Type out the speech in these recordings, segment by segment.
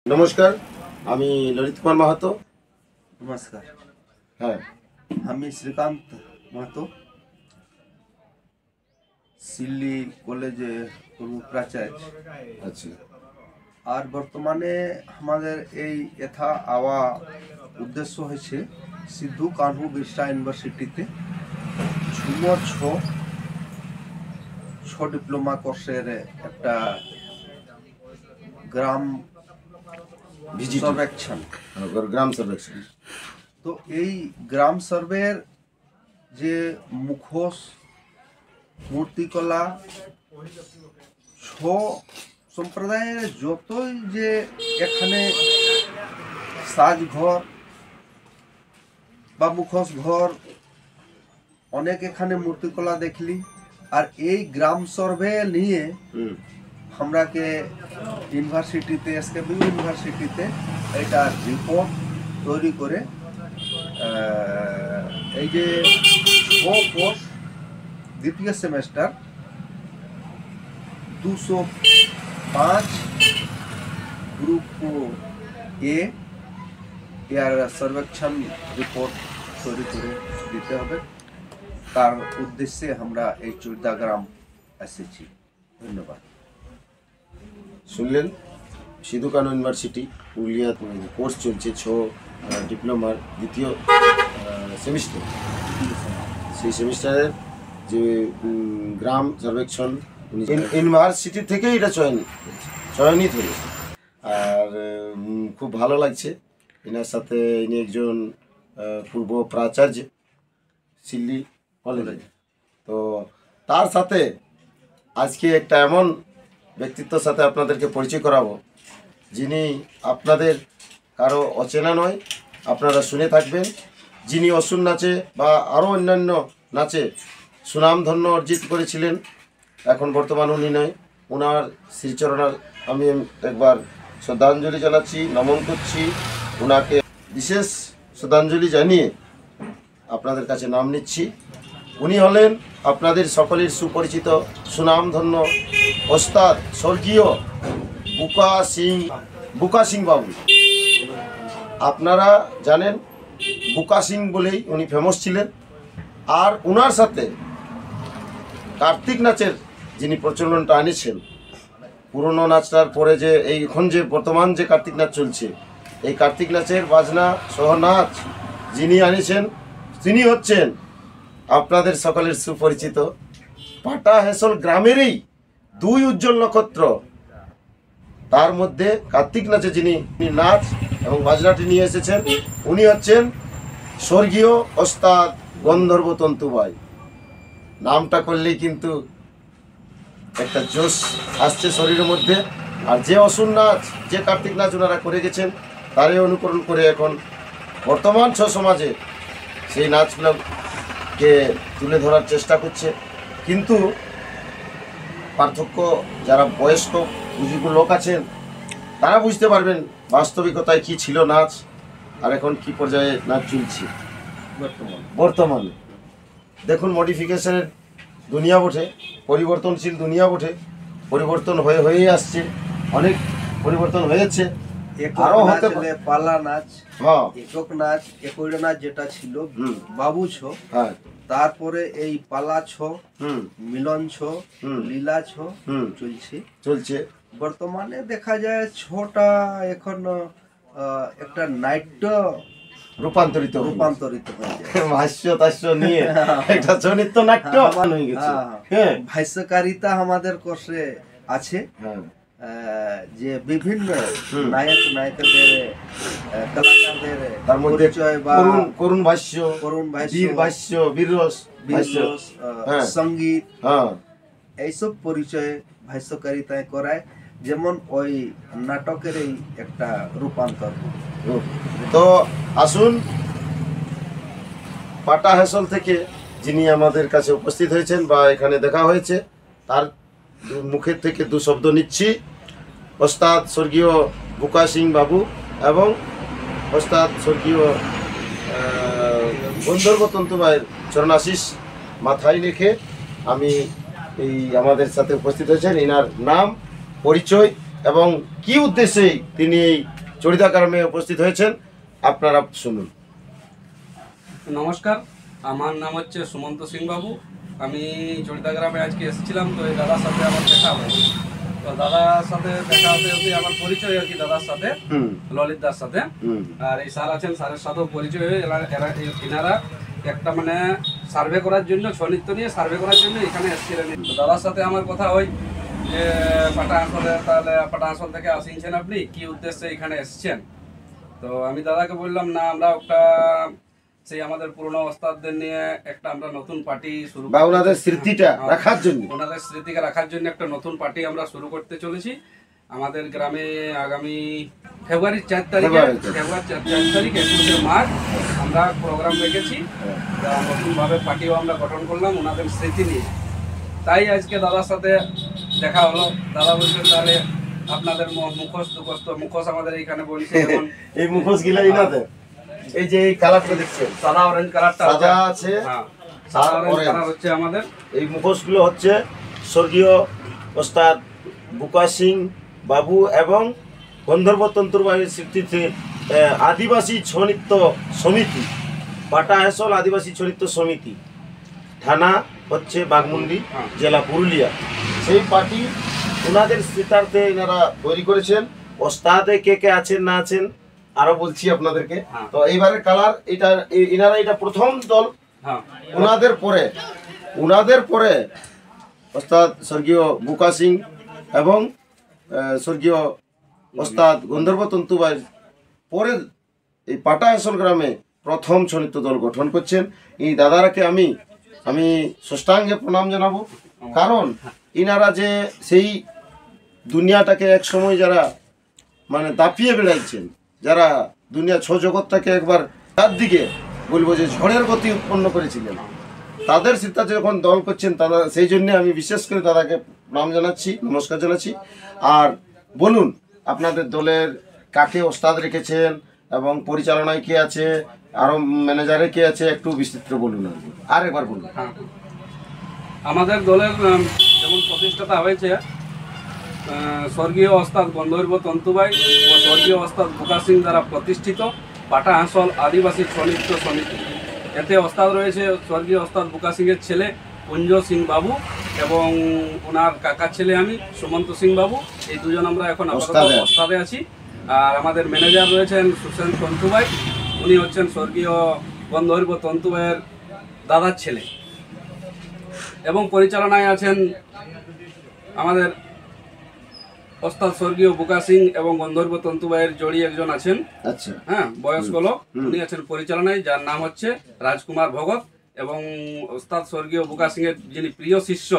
নমস্কার, আমি ললিত কুমার মাহাতো। नमस्कार। হ্যাঁ, আমি শ্রীকান্ত মাহাতো, সিল্লি কলেজে পূর্ব প্রাচার্য। আচ্ছা। আর বর্তমানে আমাদের এই এথা আওয়া উদ্দেশ্য হয়েছে সিদ্ধু কানহু বিরসা ইউনিভার্সিটিতে ছ ডিপ্লোমা কোর্সের একটা গ্রাম সর্বেক্ষণ। গ্রাম সার্ভেক্ষণ। তো এই গ্রাম সার্ভের যে মুখোশ, মূর্তিকলা, ছ সম্প্রদায়ের যতই যে এখানে সাজঘর বা মুখোশ ঘর অনেক এখানে মূর্তিকলা দেখলি। আর এই গ্রাম সার্ভে নিয়ে আমরাকে ইউনিভার্সিটিতে এসকেবি ইউনিভার্সিটিতে এটা রিপোর্ট তৈরি করে এই যে কোর্স দ্বিতীয় সেমেস্টার 205 গ্রুপ এ এর সর্বেক্ষণ রিপোর্ট তৈরি করে দিতে হবে। তার উদ্দেশ্যে আমরা এই চৌদ্দা গ্রাম এসেছি। ধন্যবাদ। শুনলেন, সিধু কানহু ইউনিভার্সিটি পুরুলিয়া কোর্স চলছে 6 ডিপ্লোমার দ্বিতীয় সেমিস্টার। সেই সেমিস্টারের যে গ্রাম সার্ভেক্ষণ ইউনিভার্সিটি থেকে এটা চয়নিত হয়েছে। আর খুব ভালো লাগছে। এনার সাথে ইনি একজন পূর্ব প্রাচার্য সিল্লি কলেজে। তো তার সাথে আজকে একটা এমন ব্যক্তিত্বের সাথে আপনাদেরকে পরিচয় করাবো, যিনি আপনাদের কারো অচেনা নয়, আপনারা শুনে থাকবেন। যিনি অসুর নাচে বা আরও অন্যান্য নাচে সুনামধন্য অর্জিত করেছিলেন, এখন বর্তমান উনি নয়। ওনার শ্রীচরণে আমি একবার শ্রদ্ধাঞ্জলি জানাচ্ছি, নমন করছি। ওনাকে বিশেষ শ্রদ্ধাঞ্জলি জানিয়ে আপনাদের কাছে নাম নিচ্ছি। উনি হলেন আপনাদের সকলের সুপরিচিত সুনামধন্য ওস্তাদ স্বর্গীয় বুকা সিং বাবু। আপনারা জানেন বুকা সিং বলেই উনি ফেমাস ছিলেন। আর ওনার সাথে কার্তিক নাচের যিনি প্রচলনটা আনেছেন, পুরনো নাচটার পরে যে এখন যে বর্তমান যে কার্তিক নাচ চলছে, এই কার্তিক নাচের বাজনা সহ নাচ যিনি আনেছেন, তিনি হচ্ছেন আপনাদের সকলের সুপরিচিত পাটা হেসল গ্রামেরই 2 উজ্জ্বল নক্ষত্র। তার মধ্যে কার্তিক নাচে যিনি নাচ এবং বাজনাটি নিয়ে এসেছেন, উনি হচ্ছেন স্বর্গীয় ওস্তাদ গন্ধর্ব তন্তুবাই। নামটা করলেই কিন্তু একটা জোশ আসছে শরীরের মধ্যে। আর যে অসুর নাচ, যে কার্তিক নাচ ওনারা করে গেছেন, তারই অনুকরণ করে এখন বর্তমান সমাজে সেই নাচগুলোকে তুলে ধরার চেষ্টা করছে। কিন্তু পার্থক্য যারা বয়স্ক বুজুর্গ লোক আছেন, তারা বুঝতে পারবেন বাস্তবিকতায় কি ছিল নাচ আর এখন কি পর্যায়ে নাচ চলছে বর্তমানে। দেখুন, মডিফিকেশনের দুনিয়া বটে, পরিবর্তনশীল দুনিয়া বটে, পরিবর্তন হয়েই আসছে, অনেক পরিবর্তন হয়েছে। আরো হতে পারে পালা নাচ, হ্যাঁ, একক নাচ, একইরা নাচ যেটা ছিল বাবু ছ, হ্যাঁ, তারপরে এই পালা ছ, মিলন ছ, লীলা ছ চলছে। বর্তমানে দেখা যায় ছটা এখন একটা নাট্য রূপান্তরিত হয়ে যায়। ভাষ্য তাস্য নিয়ে একটা চরিত্র নাট্য হয়ে গেছে। ভাষ্যকারিতা আমাদের কোর্সে আছে, যে বিভিন্ন নায়ক নায়িকাদের কলাকারদের তার মধ্যে করুণ ভাষ্য, বীর ভাষ্য, বীররস, সঙ্গীত, এইসব পরিচয় ভাষ্যকারিতায় করায়। যেমন ওই নাটকের এই একটা রূপান্তর। তো আসুন, পাটা হেসল থেকে যিনি আমাদের কাছে উপস্থিত হয়েছেন বা এখানে দেখা হয়েছে, তার মুখের থেকে 2 শব্দ নিচ্ছি। ওস্তাদ স্বর্গীয় বুকা সিং বাবু এবং ওস্তাদ স্বর্গীয় গন্ধর্ব তন্তুবাইয়ের চরণাশিস মাথায় রেখে আমি এই আমাদের সাথে উপস্থিত হয়েছেন। এনার নাম, পরিচয় এবং কি উদ্দেশ্যে তিনি এই চড়িদা গ্রামে উপস্থিত হয়েছেন আপনারা শুনুন। নমস্কার, আমার নাম হচ্ছে সুমন্ত সিং বাবু। আমি চড়িদা গ্রামে আজকে এসেছিলাম, তো এই দাদার সাথে আমার দেখা হয়। তো দাদার সাথে দেখা হতে হতে আমার পরিচয় আর কি দাদার সাথে, ললিত দার সাথে। আর এই স্যার আছেন, স্যারের সাথেও পরিচয় হয়ে এনারা একটা মানে সার্ভে করার জন্য, ছৌ নৃত্য নিয়ে সার্ভে করার জন্য এখানে এসেছিলেন। তো দাদার সাথে আমার কথা হয় যে পাটা আসলে, তাহলে পাটা আসল থেকে আসিয়েছেন আপনি, কি উদ্দেশ্যে এখানে এসেছেন? তো আমি দাদাকে বললাম, না আমরা একটা সেই আমাদের পুরনো ওস্তাদদের নিয়ে একটা আমরা নতুন পার্টি শুরু বা ওনাদের স্মৃতিটা রাখার জন্য, ওনাদের স্মৃতিকে রাখার জন্য একটা নতুন পার্টি আমরা শুরু করতে চলেছি আমাদের গ্রামে। আগামী ফেব্রুয়ারির 4 তারিখে 21শে মার্চ আমরা প্রোগ্রাম রেখেছি। নতুনভাবে পার্টিও আমরা গঠন করলাম ওনাদের স্মৃতি নিয়ে। তাই আজকে দাদার সাথে দেখা হলো। দাদা বলছেন তাহলে আপনাদের মুখোশ আমাদের এইখানে বলছে, যেমন এই মুখোশ গিলা ইনাদের এই যে এই কালারটা দেখছেন, সাদা অরেঞ্জ কালারটা সাদা আছে, হ্যাঁ, সাদা সাদা অরেঞ্জ অরেঞ্জ কালার হচ্ছে আমাদের। এই মুখোশগুলো হচ্ছে স্বর্গীয় ওস্তাদ বুকা সিং বাবু এবং গন্ধর্ব তন্তুরবাহীর স্বীকৃতি আদিবাসী ছৌ নৃত্য সমিতি, পাটা আসল আদিবাসী ছৌ নৃত্য সমিতি, থানা হচ্ছে বাঘমুন্ডি, জেলা পুরুলিয়া। সেই পার্টি ওনাদের স্মৃতার্থে এনারা তৈরি করেছেন। ওস্তাদে কে কে আছেন না আছেন আরো বলছি আপনাদেরকে। তো এইবারের কালার এটা এনারা এটা প্রথম দল। ওনাদের পরে ওস্তাদ স্বর্গীয় বুকা সিং এবং স্বর্গীয় ওস্তাদ গন্ধর্ব তন্তুবাই পরে এই পাটা আসল গ্রামে প্রথম ছৌ নৃত্য দল গঠন করছেন। এই দাদারাকে আমি ষষ্ঠাঙ্গে প্রণাম জানাবো, কারণ ইনারা যে সেই দুনিয়াটাকে এক সময় যারা মানে দাপিয়ে বেড়াইছেন, যারা দুনিয়া ছৌ জগৎটাকে একবার তার দিকে বলবো যে ঝড়ের গতি উৎপন্ন করেছিলেন, তাদের সিদ্ধান্ত যখন দল করছেন তারা, সেই জন্য আমি বিশেষ করে দাদাকে নাম জানাচ্ছি, নমস্কার জানাচ্ছি। আর বলুন আপনাদের দলের কাকে ওস্তাদ রেখেছেন এবং পরিচালনায় কে আছে, আরও ম্যানেজারে কে আছে, একটু বিস্তৃত বলুন। আর একবার বলুন। আমাদের দলের যেমন প্রতিষ্ঠাতা হয়েছে স্বর্গীয় ওস্তাদ গন্ধর্ব তন্তুবাই ও স্বর্গীয় ওস্তাদ বুকা সিং দ্বারা প্রতিষ্ঠিত পাটা আসল আদিবাসী ছৌ নৃত্য সমিতি। এতে ওস্তাদ রয়েছে স্বর্গীয় ওস্তাদ বুকা সিংয়ের ছেলে কুঞ্জ সিং বাবু এবং ওনার কাকার ছেলে আমি সুমন্ত সিং বাবু। এই দুজন আমরা এখন আপাতত ওস্তাদে আছি। আর আমাদের ম্যানেজার রয়েছেন সুসেন তন্তুবাই, উনি হচ্ছেন স্বর্গীয় গন্ধর্ব তন্তুবাইয়ের দাদার ছেলে। এবং পরিচালনায় আছেন আমাদের ওস্তাদ স্বর্গীয় বুকা সিং এবং গন্ধর্ব তন্তুবাইয়ের জড়ি একজন আছেন, আচ্ছা, হ্যাঁ, বয়স্ক লোক, উনি আছেন পরিচালনায়, যার নাম হচ্ছে রাজকুমার ভগত। এবং ওস্তাদ স্বর্গীয় বুকা সিং এর যিনি প্রিয় শিষ্য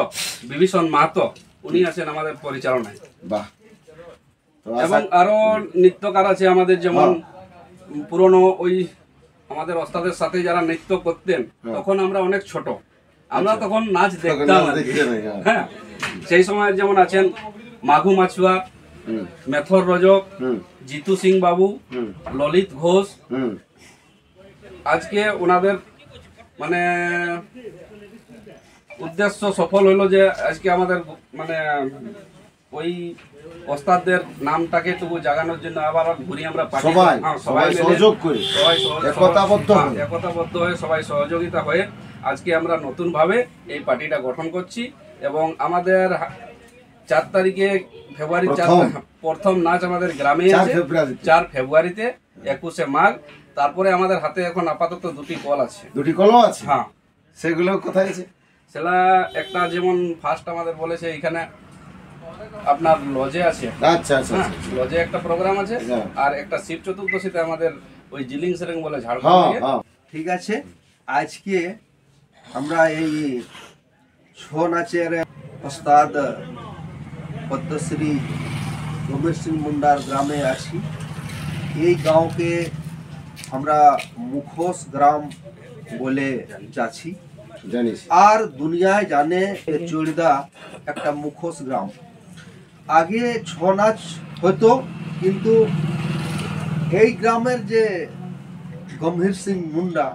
বিভীষণ মাহাতো, উনি আছেন আমাদের পরিচালনায়। বাহ। এবং আরো নৃত্যকার আছে আমাদের, যেমন পুরনো ওই আমাদের ওস্তাদের সাথে যারা নৃত্য করতেন, তখন আমরা অনেক ছোট, আমরা তখন নাচ দেখতাম। হ্যাঁ, সেই সময় যেমন আছেন মাঘু মাছুয়া, মেথর রজক, জিতু সিং বাবু, ললিত ঘোষ। আজকে ওনাদের মানে উদ্দেশ্য সফল হলো যে আজকে আমাদের মানে ওই ওস্তাদদের নামটাকে তবু জাগানোর জন্য আবার ঘুরি আমরা সবাই সহযোগ করে, একতাবদ্ধ হয়ে সবাই সহযোগিতা হয়ে আজকে আমরা নতুনভাবে এই পার্টিটা গঠন করছি। এবং আমাদের 4 তারিখে ফেব্রুয়ারি প্রথম নাচ আমাদের গ্রামে আছে 4 ফেব্রুয়ারিতে, 21শে মার্চ। তারপরে আমাদের হাতে এখন আপাতত 2টি কল আছে। 2টি কলও আছে? হ্যাঁ। সেগুলো কোথায় আছে? সেটা একটা যেমন ফার্স্ট আমাদের বলেছে এখানে আপনার লজে আছে। আচ্ছা আচ্ছা, লজে একটা প্রোগ্রাম আছে। আর একটা শিব চতুর্দশীতে আমাদের ওই জিলিং সেরেং বলে ঝাড়খণ্ড। ঠিক আছে, আজকে আমরা এই ছৌ নাচের ওস্তাদ পদ্মশ্রী গম্ভীর সিং মুন্ডার গ্রামে আছি। এই গাঁওকে আমরা মুখোশ গ্রাম বলে যাচ্ছি, আর দুনিয়ায় জানে চড়িদা একটা মুখোশ গ্রাম। আগে ছৌ নাচ হতো, কিন্তু এই গ্রামের যে গম্ভীর সিং মুন্ডা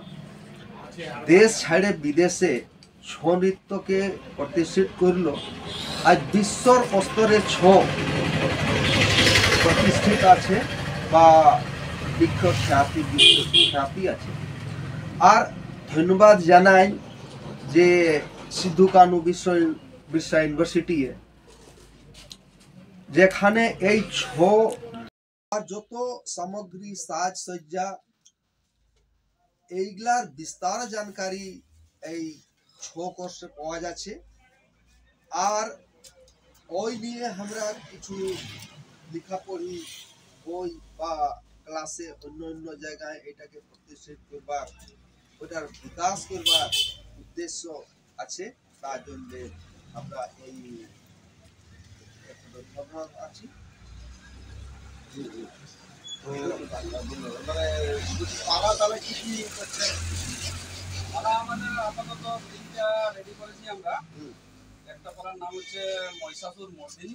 দেশ ছাড়ে বিদেশে ছৌ নৃত্যকে প্রতিষ্ঠিত করল। আজ বিশ্বর স্তরে ছৌ প্রতিষ্ঠিত আছে বা বিখ্যাতি আছে। আর ধন্যবাদ জানাই যে সিধু কানু বিশ্ব ইউনিভার্সিটি যেখানে এই যত সামগ্রী সাজসজ্জা এইগুলার বিস্তার জানকারি এই কোর্সে পাওয়া যাচ্ছে। আর ওই নিয়ে আমরা কিছু লেখাপড়ি বই বা ক্লাসে অন্য অন্য জায়গায় এটাকে প্রতিষ্ঠিত করবার, ওটার বিকাশ করবার উদ্দেশ্য আছে। তার জন্য আমরা এই আছি। পাড়া আমাদের আপাতত তিনটা রেডি করেছি আমরা। একটা পাড়ার নাম হচ্ছে মহিষাসুর মর্দিনী,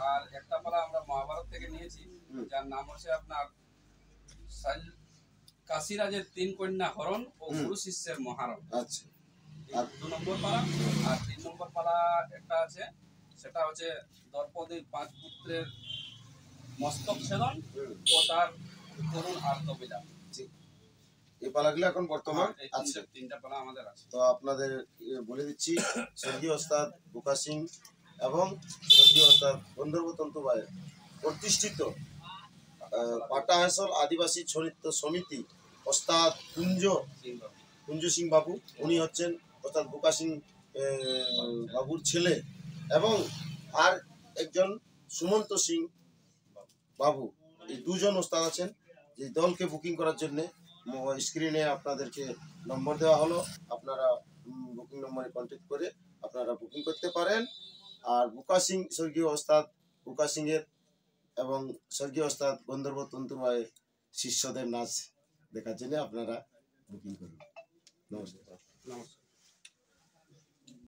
আর একটা পাড়া আমরা মহাভারত থেকে নিয়েছি যার নাম হচ্ছে আপনার কাশিরাজের 3 কন্যা হরণ ও গুরু শিষ্যের মহারণ। আচ্ছা, আর 2 নম্বর পাড়া। আর 3 নম্বর পাড়া একটা আছে, সেটা হচ্ছে দ্রৌপদীর 5 পুত্রের মস্তক ছেদন ও তার করুণ আর্তবিলাপ। এই পালাগুলো এখন বর্তমান এই আছে। তিনটা পাড়া আমাদের আছে। তো আপনাদের বলে দিচ্ছি, স্বর্গীয় ওস্তাদ বুকা সিং এবং স্বর্গীয় ওস্তাদ গন্ধর্ব তন্তুবাইয়ের প্রতিষ্ঠিত পাটা হাসল আদিবাসী নৃত্য সমিতি ওস্তাদ কুঞ্জ সিং বাবু, উনি হচ্ছেন ওস্তাদ বুকা সিং বাবুর ছেলে, এবং আর একজন সুমন্ত সিং বাবু। এই দুজন ওস্তাদ আছেন। যে দলকে বুকিং করার জন্য স্ক্রিনে আপনাদেরকে নম্বর দেওয়া হলো, আপনারা বুকিং নম্বরে কন্ট্যাক্ট করে আপনারা বুকিং করতে পারেন। আর বুকা সিং, স্বর্গীয় ওস্তাদ বুকা সিংয়ের এবং স্বর্গীয় ওস্তাদ গন্ধর্ব তন্তুবাইয়ের শিষ্যদের নাচ দেখার জন্য আপনারা বুকিং করুন। নমস্কার। নমস্কার।